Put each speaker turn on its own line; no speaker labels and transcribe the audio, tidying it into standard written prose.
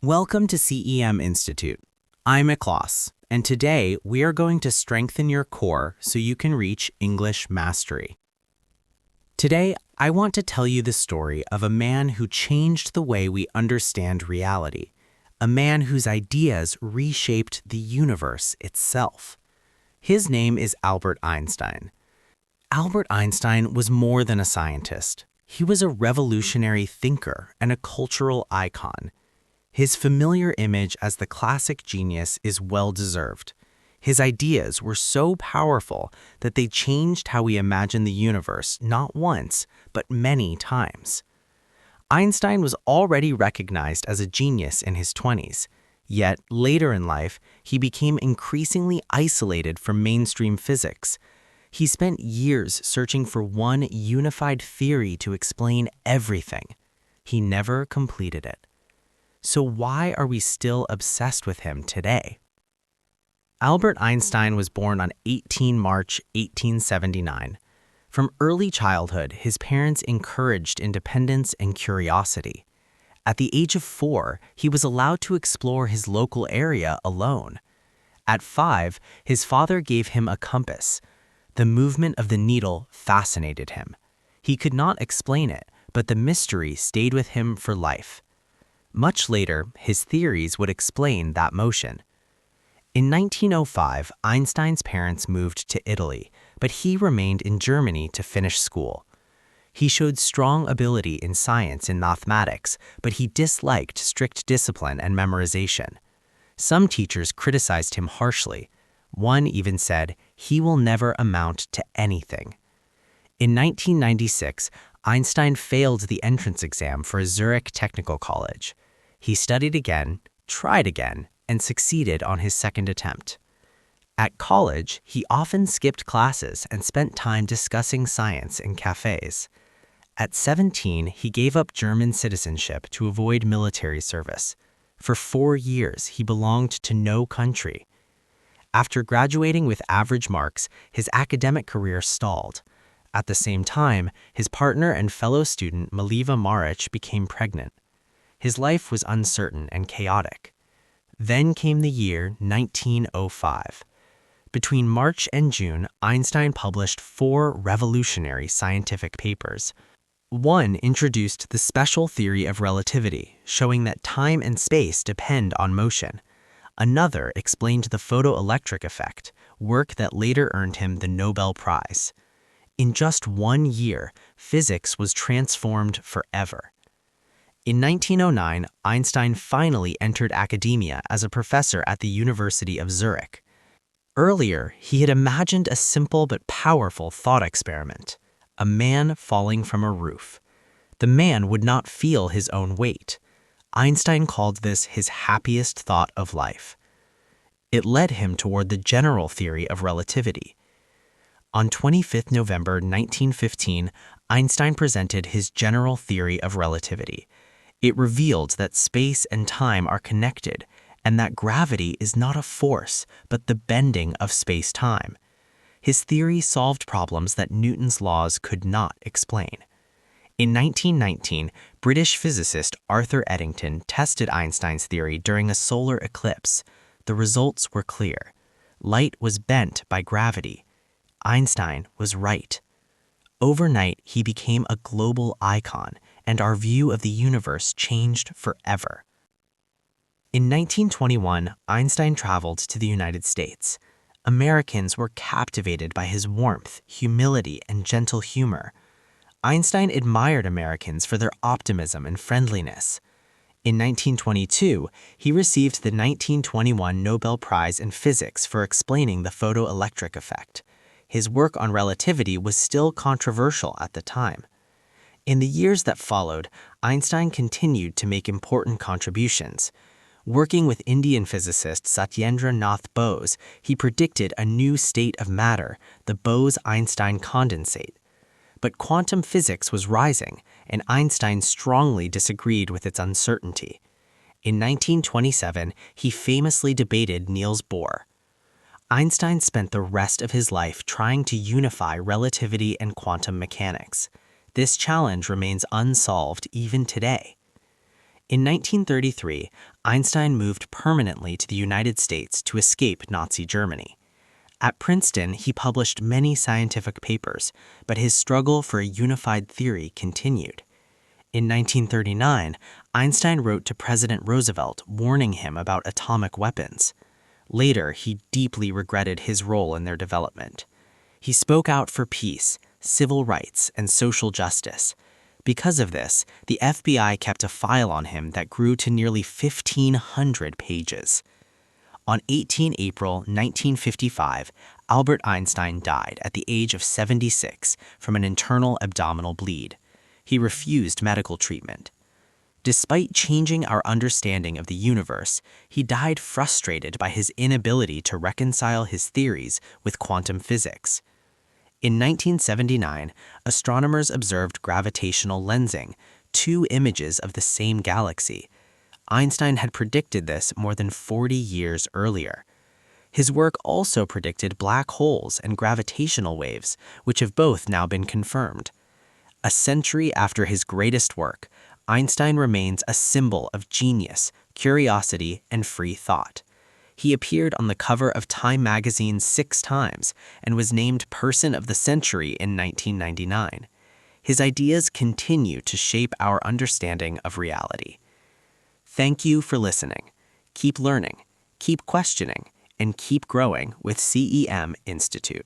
Welcome to CEM Institute. I'm Miklas, and today we are going to strengthen your core so you can reach English mastery. Today, I want to tell you the story of a man who changed the way we understand reality, a man whose ideas reshaped the universe itself. His name is Albert Einstein. Albert Einstein was more than a scientist. He was a revolutionary thinker and a cultural icon. His familiar image as the classic genius is well-deserved. His ideas were so powerful that they changed how we imagine the universe not once, but many times. Einstein was already recognized as a genius in his 20s, yet later in life, he became increasingly isolated from mainstream physics. He spent years searching for one unified theory to explain everything. He never completed it. So why are we still obsessed with him today? Albert Einstein was born on 18 March 1879. From early childhood, his parents encouraged independence and curiosity. At the age of 4, he was allowed to explore his local area alone. At 5, his father gave him a compass. The movement of the needle fascinated him. He could not explain it, but the mystery stayed with him for life. Much later, his theories would explain that motion. In 1905, Einstein's parents moved to Italy, but he remained in Germany to finish school. He showed strong ability in science and mathematics, but he disliked strict discipline and memorization. Some teachers criticized him harshly. One even said, "He will never amount to anything." In 1996, Einstein failed the entrance exam for Zurich Technical College. He studied again, tried again, and succeeded on his second attempt. At college, he often skipped classes and spent time discussing science in cafes. At 17, he gave up German citizenship to avoid military service. For 4 years, he belonged to no country. After graduating with average marks, his academic career stalled. At the same time, his partner and fellow student Mileva Maric became pregnant. His life was uncertain and chaotic. Then came the year 1905. Between March and June, Einstein published 4 revolutionary scientific papers. One introduced the special theory of relativity, showing that time and space depend on motion. Another explained the photoelectric effect, work that later earned him the Nobel Prize. In just 1 year, physics was transformed forever. In 1909, Einstein finally entered academia as a professor at the University of Zurich. Earlier, he had imagined a simple but powerful thought experiment: a man falling from a roof. The man would not feel his own weight. Einstein called this his happiest thought of life. It led him toward the general theory of relativity. On 25 November 1915, Einstein presented his general theory of relativity. It revealed that space and time are connected, and that gravity is not a force, but the bending of space-time. His theory solved problems that Newton's laws could not explain. In 1919, British physicist Arthur Eddington tested Einstein's theory during a solar eclipse. The results were clear. Light was bent by gravity. Einstein was right. Overnight, he became a global icon, and our view of the universe changed forever. In 1921, Einstein traveled to the United States. Americans were captivated by his warmth, humility, and gentle humor. Einstein admired Americans for their optimism and friendliness. In 1922, he received the 1921 Nobel Prize in Physics for explaining the photoelectric effect. His work on relativity was still controversial at the time. In the years that followed, Einstein continued to make important contributions. Working with Indian physicist Satyendra Nath Bose, he predicted a new state of matter, the Bose-Einstein condensate. But quantum physics was rising, and Einstein strongly disagreed with its uncertainty. In 1927, he famously debated Niels Bohr. Einstein spent the rest of his life trying to unify relativity and quantum mechanics. This challenge remains unsolved even today. In 1933, Einstein moved permanently to the United States to escape Nazi Germany. At Princeton, he published many scientific papers, but his struggle for a unified theory continued. In 1939, Einstein wrote to President Roosevelt warning him about atomic weapons. Later, he deeply regretted his role in their development. He spoke out for peace, civil rights, and social justice. Because of this, the FBI kept a file on him that grew to nearly 1,500 pages. On 18 April 1955, Albert Einstein died at the age of 76 from an internal abdominal bleed. He refused medical treatment. Despite changing our understanding of the universe, he died frustrated by his inability to reconcile his theories with quantum physics. In 1979, astronomers observed gravitational lensing, two images of the same galaxy. Einstein had predicted this more than 40 years earlier. His work also predicted black holes and gravitational waves, which have both now been confirmed. A century after his greatest work, Einstein remains a symbol of genius, curiosity, and free thought. He appeared on the cover of Time magazine 6 times and was named Person of the Century in 1999. His ideas continue to shape our understanding of reality. Thank you for listening. Keep learning, keep questioning, and keep growing with CEM Institute.